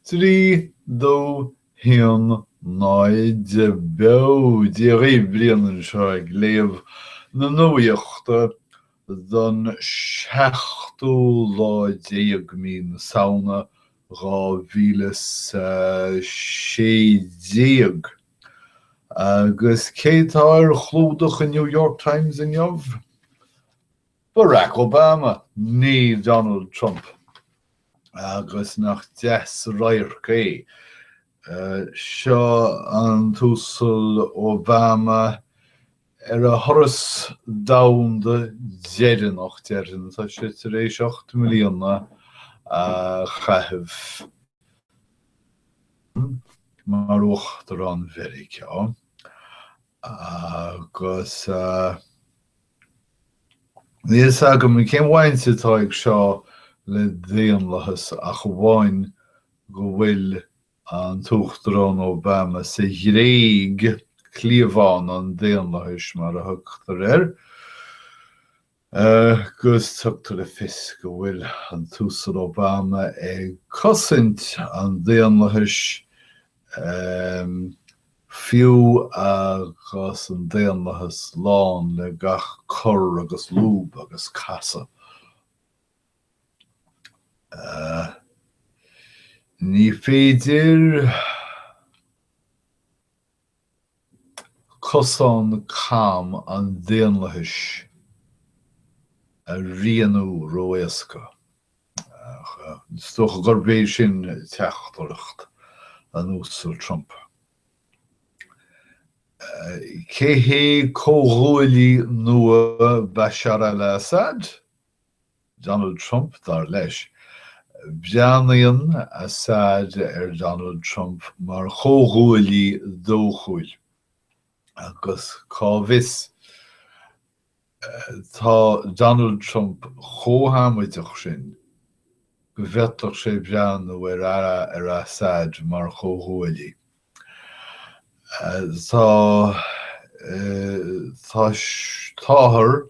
Trí dó híon náid de be dí ré blianan seo ag léamh na nuíochta don 16 mín saona 2016. Agus cétáir chlúdach in New York Times in jobh? Barack Obama, ní Donald Trump. Agus nach 10 roiirce. Seo an túsal Obama ar a thoras damhanda deireanach dearan, tá sé tar éis 8 milliúna a chaithimh mar uachtar an Meiriceá. Agus níos agam cén bhainte tá ag seo le Daonlathas ach bháin go bhfuil an túchtarán Obama sa Ghréig clíomháin an Daonlathais mar a thugtar gus tugtar le fios go bhfuil an túsal Obama ag cosint an Daonlathais fiú agus an Daonlathas lán le gach cur agus lúb agus casa. Ní féidir cosán cam an Daonlathais a rianú roiasca. Stoch gur béir sin teachtareacht an úsar Trump. Cé hé cóghúilí nua Bashar al-Assad? Donald Trump dar leis. Bheanaíonn Assad Donald Trump mar chóghúilí dóchúil. Agus cábhis tá Donald Trump chóhamaideach sin go bheiteach sé bheanú ar Assad mar chóghúilí. Tá táthar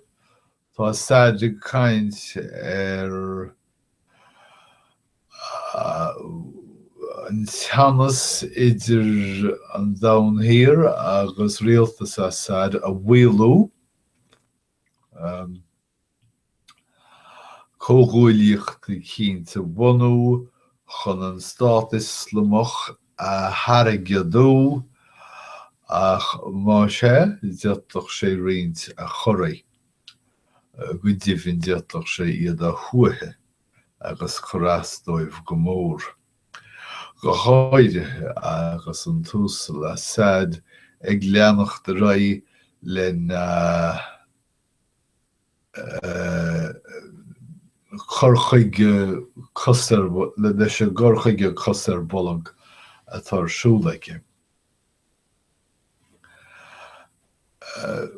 tá Assad ag caint ar an teannas idir an Daonlathaigh agus rialtas Assad a bhuailú cóghúilíocht cínta bunú chun an Stát Islamach a tharageadú ach má sé deirteach sé riint a choraigh go dtibhinn deirteach sé iad a thuaithe agus chorasdóibh go mór. Go háide agus an túsal Assad ag leanach de raibh len chorchaige cosar le leis a gorchaige cosar bolag a tarsúlaige.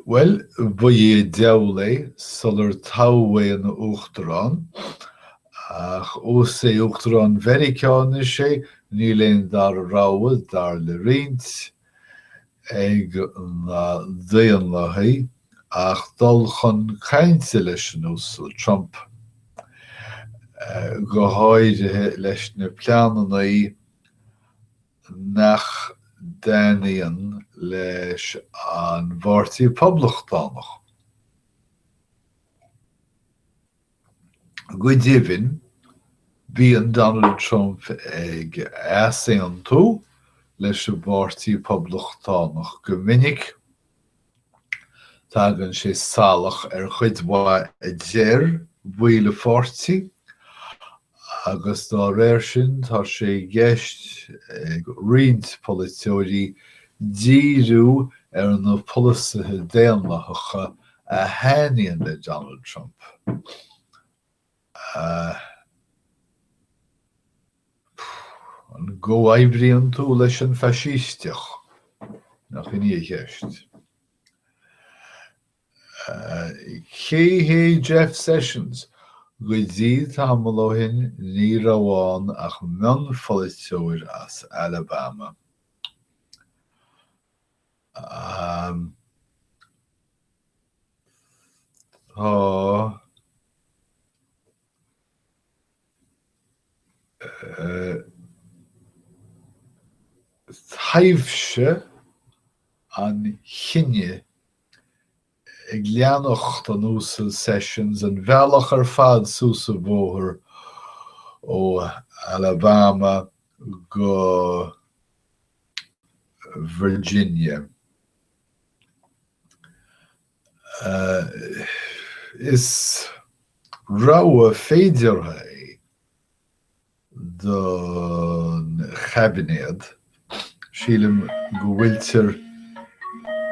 Well, ba é Daonlathaigh sular táhaigh an uachtarán ach ó sé uachtarán Meiriceá is sé ní léon dar ráha dar le riint ag na Daonlathaigh ach dul chun cainte leis an úsal Trump. Go háide leis na pleananaí nach daanaíonn leis an bhártaí poblachtánacha. Go dtibhinn bhí an Donald Trump ag easaon tú leis an bhártaí poblachtánacha go minic tagann sé salach ar chuid mhaith a deir bhuaile fortaí agus dá réir sin tá sé gceist ag riant polaitíoirí díriú ar na polaisaithe Daonlathacha a tháiníonn le Donald Trump. An go éibrion tú leis an faisísteach nach ní gceist. Cé hé Jeff Sessions go dtí tamaileoin ní raibháin ach mion pholaitiúir as Alabama. Taimhse an chinne ag leanocht an úsal sessions an bhealach fad súsa bóthar ó Alabama go Virginia. Is rá féidirtha don chabinéad sílim go bhfuiltear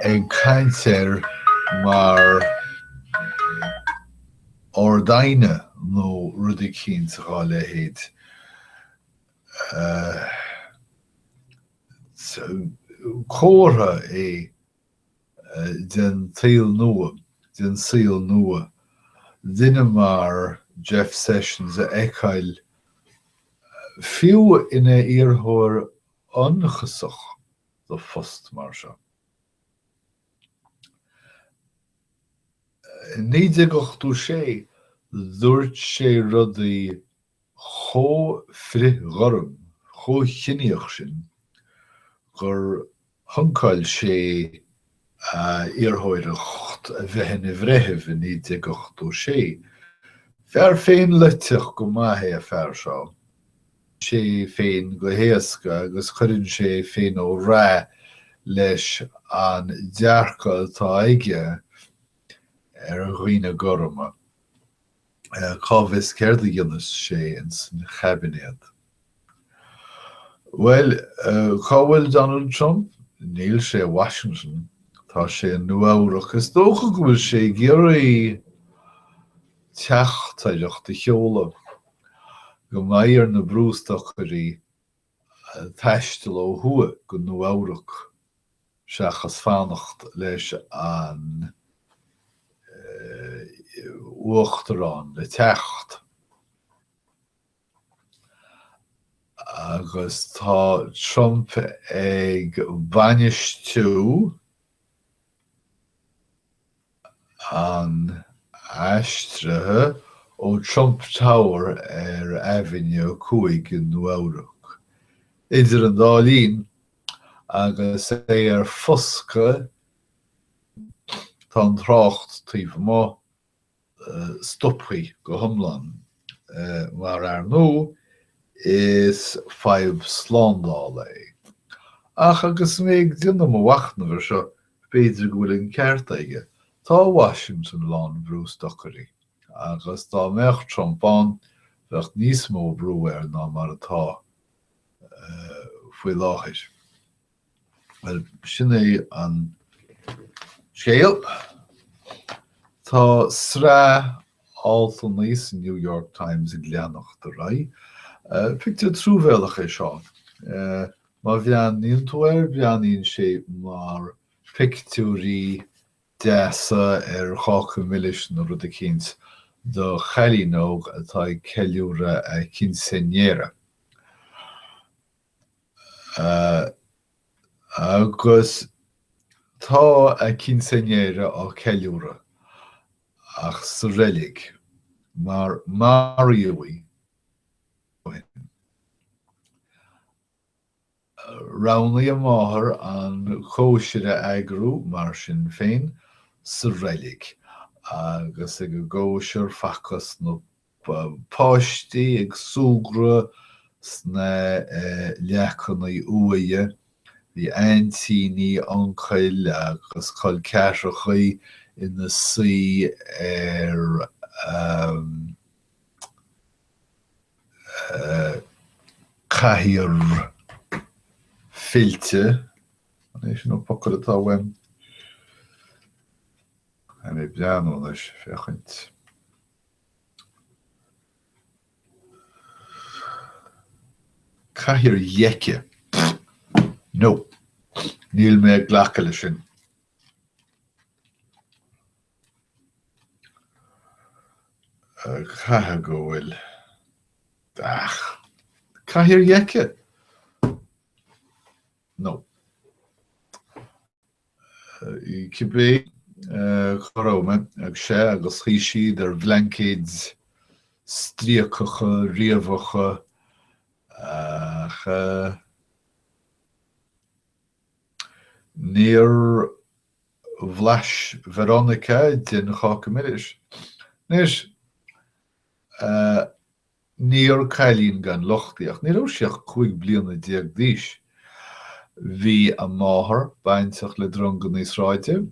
ag caintear mar ordaine nó rudi cínta gá le héad. Córa é den tail nua, den síl nua. Dinne mar Jeff Sessions a echail fiú ina iarthóir anchasach do fust mar seo. Ní deagachtú sé dúirt sé rudaí chó frith ghorum, chó chineach sin, gur thuncail sé iarthóireacht a bheithin I bhreithimh ní deagachtú sé. Fear féin leiteach go maithe a fear seo. Sé féin go héasca agus chuireann sé féin ó rá leis an dearca atá aige ar a dhaoine gorma. Cábhas céird a dhéanas sé in san chabinéad. Well, cábhfuil Donald Trump, níl sé Washington, tá sé an nuamhrach. Is dócha go bhfuil sé géirí teachtáideach de cheola go maiar na brústachaí taistil ó thua go nuamhrach seachas fannacht leis an uachtarán le techt. Agus tá Trump ag bainisteú an aistrithe ó Trump Tower ar Avenue 5 in nuamhrach. Idir an dálín agus é ar fosca tá an trácht taobh má stopchaí go hiomlán. Mar ar nó is 5 Daonlathaigh. Ach agus méid duine mo wachna bhar seo beidir go bhfuil an ceart aige. Tá Washington lán brústachaí. Agus tá meach Trump an bheith níos mó brú ar ná mar atá faoi láthir. Well, sin é an scéal. Tá srá álta níos New York Times ag leanacht a raibh. Pictiú trúbhealach é seo. Má bhean níon tuair bheaníonn sé mar pictiúí deasa ar chácha milliis nó rud a cíns do chalínóg atá ag ceiliúra a quinceañera. Agus tá a quinceañera á ceiliúra ach sa rélig mar Meiriceá Ránlaí amáthair an chóisiire agrú mar sin féin sa rélig agus ag go gcóisiir fachas nó páistí ag súgra sna leachanaí uaithe bhí aintíní ancail agus cail cearrachaí ina suí ar chathaoir filte. An é sin ó pocar atá weim. An é beanú leis fechaint. Chathaoir dheice. No. Níl mé ghlacha lei sin. Chatha go bhfuil. Chathaoir dheice. No. Cibé choróme ag sé agus chi siad ar bhlancéid stríochacha, riamhacha ach níor bhleis Veronica den Chachamiris. Nis níor cailín gan lochtaíach, ní raibh 5 bliana déag díos. Bhí a máthair bainteach le drongan níos ráide,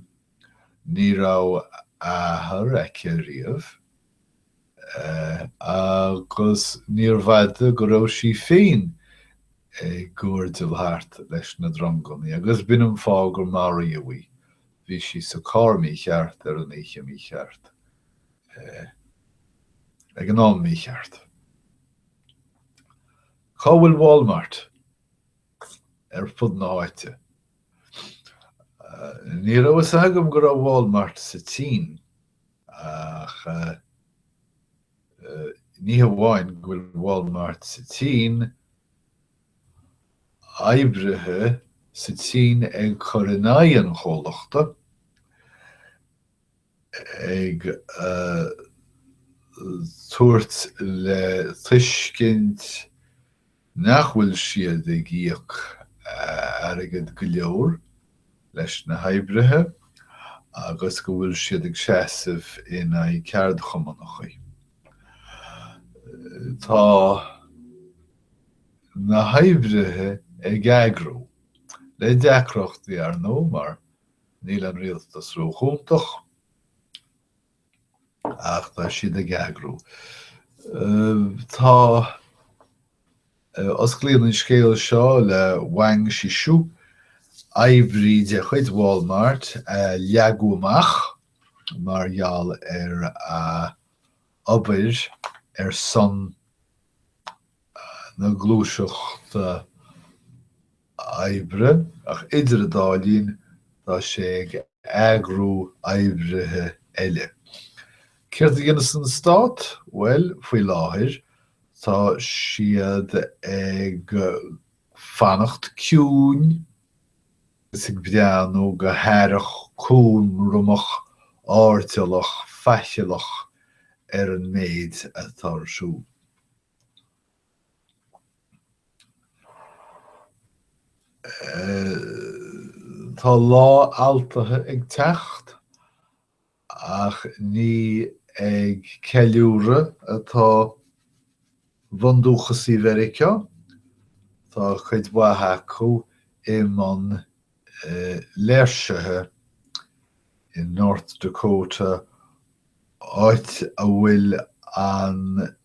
ní raibh áthair aici riamh, agus níor bhaide go raibh sí féin gúir de bhart leis na dronganí, agus binm fá gur marí a bhí. Bhí sí sa cármí cheart ar an éiche mí cheart. Ag an am mí cheart. Cá bhfuil Walmart ar fud na áite. Ní raibh agam go raibh Walmart sa Cine, ach ní hamháin go bhfuil Walmart sa Cine, oibrithe sa Cine ag chorinné an chomhlachta, ag tuairt le tuiscint nach bhfuil siad ag íoc airgid go leor leis na hoibrithe, agus go bhfuil siad ag seasamh ina ceard chumanachí. Tá na hoibrithe ag eagrú le deacrachtaí ar nó, mar níl an rialtas róchúntach, ach tá siad ag eagrú. Tá os glíonn an scéal seo le Wang Shishu, oibrí de chuid Walmart leagú amach margheall ar obair ar son na glúiseacht oibre, ach idir a dálín tá sé ag eagrú oibrithe eile. Céir a dhéanamh san Stát? Well, faoi láthair, tá siad ag fannacht ciúin, ag breanú go háireach cún rumach áirtealach, feisialach ar an méid atá arsú. Tá lá altathe ag teacht, ach ní ag ceiliúradh atá bhunúchas í Meiriceá. Tá chuid wathe acu man léirsithe in North Dakota áit a bhfuil an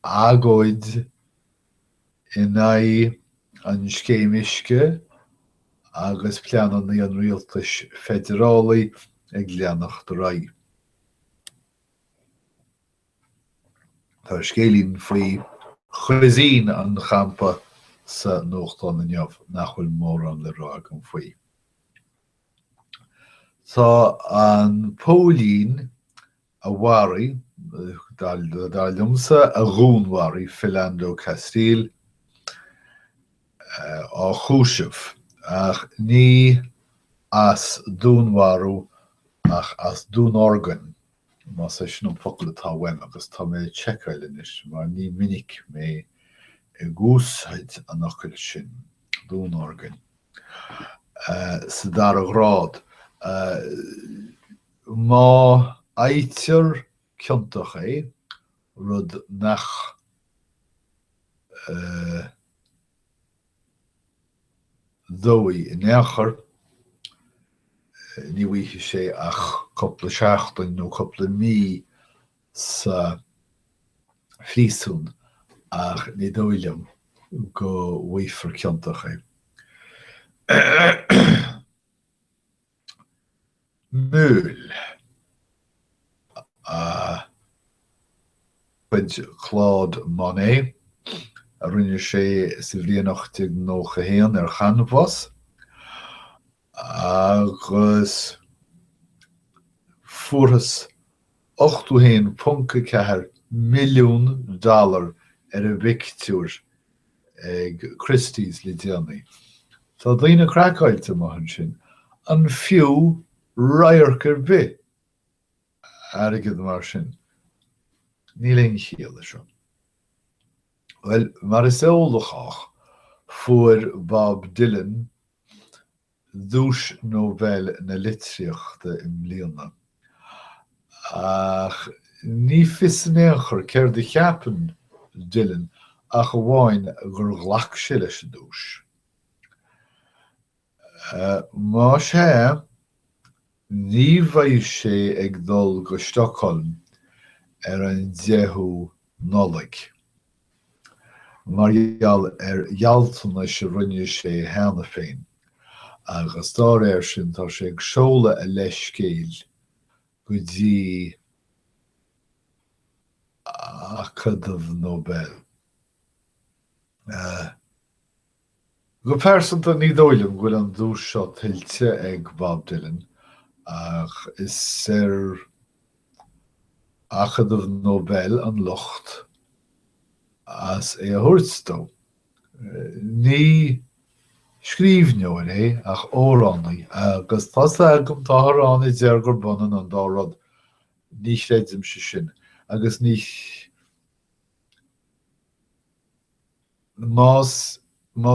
agóid in an scéimiisce agus pleanan í an rialtas federálaí ag leanach do raibh. Tá scélín faoi chuisín an champa sa nuachtán na neamh nach bhfuil mór an le rá an faoi. Tá an pólín a mhairí, dá liomsa a gúnmhairí Philando Castile á chúiseamh, ach ní as dúnmharú ach as dúnorgan. Mas é sin an focail atá weim agus tá mé cheicáil inis, mar ní minic mé gúsáid an ocail sin, dúnorgan. Sa dar a grád, má áitir ciontach é, rud nach dói in éachar, ní bhíofa sé ach coppla seachtain nó coppla mí sa phríosún, ach ní dóilem go bhíofar ciontach é. Múl. Chuid Claude Monet, a rinne sé sa bhliain 89 ar Canvas, agus furas $8.4 milliún ar a bhictiúr ag Christie's le déanaí. Tá daoine crackailte maithin sin, an fiú rairchar bith airgid mar sin. Ní léon chéile seo. Well, Meiriceá fuair Bob Dylan dúis Nobel na litríochta im líonna. Ach ní fisanéachar céir de cheapan Dylan ach go bhhain gur ghlach sé leis an dúis. Má sé ní bhaidh sé ag dul go Stockholm an 10 Nollaig. Mar ghealtainna se rinne sé hána féin. Agus dá sin tá sé ag seoladh a leithscéal go dtí Acadamh Nobel. Go persanta ní dóilm bhfuil an dúis seo tuilte ag Bob Dylan ach is Acadamh Nobel an Lucht as é a thuirtstó. Ní scríbneoin é ach óránaí agus tá agam tá thránaí dear gur bunan an dárad ní chreidim se sin agus ní má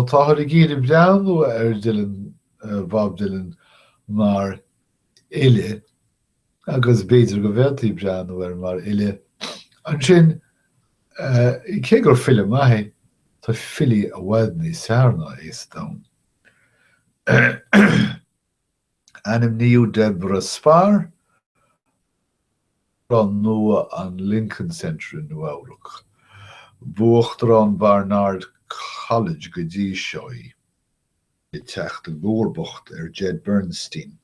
táthar i gcéad breanú Dylan Bob Dylan mar ile agus beidir go bhfuiltaí breanú mar ile an sin cé gur film aithé tá fili a bhhaid ní searna is dam. Anim níú Deborah Spar ran nua an Lincoln Center in Nuacht. Buacht an Barnard College go dtí seoí. I techt a gcomharbacht Jed Bernstein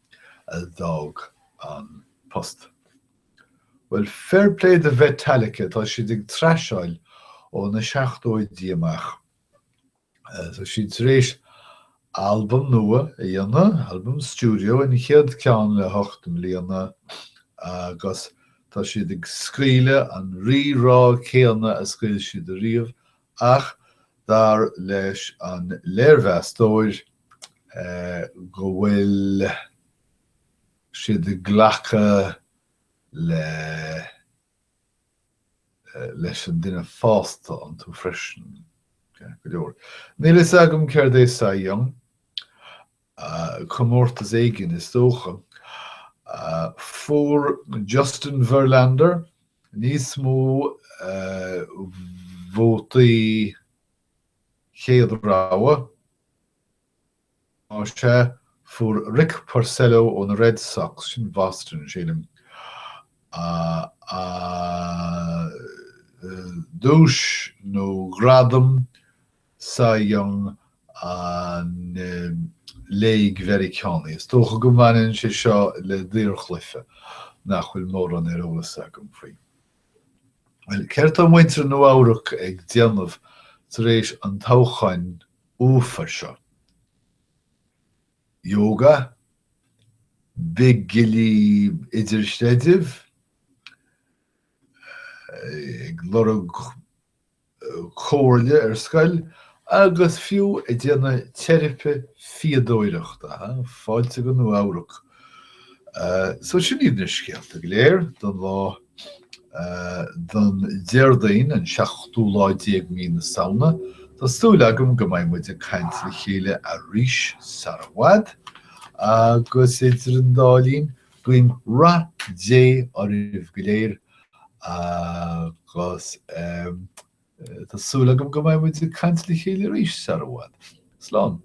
a dog an post. Well, fair play de Metallica tá siad ag treiseáil ó na 7 amach. So siad rééis album nua a dhéanamh, album studio in chéad ceann le 8 mbliana agus tá siad ag scríle an rírá céanna a scríil siad a riamh ach dar leis an léirmheastóir go bhfuil siad ag ghlacha leis an duine fásta an tú freisin. Níl is agam céir é sa dheong comórtas éigin is dócha. Fuair Justin Verlander, níos mó vótaí chéad ráha. Má sé fuair Rick Porcello ón Red Sox sin Boston sílim. Dúis nó gradam sa dheong an léig Meiriceánaí. Is tócha go bhaineann sé seo le díorchluife nach bhfuil mór an ólas agam faoi. Well, ceirt an muintir Nuacht ag déanamh tar éis an tóchain úfar seo. Yoga, big gilly idirsleidiv, ag lorg cóirle scoil, agus fiú I déanamh teireapi fiadóireachta, fáilte go Nuacht. So sin iad na scéalta go léir, don déardaoin an 7 míle saona, tá stúil agam go mbeidh muid a caint le chéile a rís sarhad, agus idir an dálín guím ra dé a rih go léir agus tá súil agam go mbeidh muid a caint le chéile rís sarhad. Slán.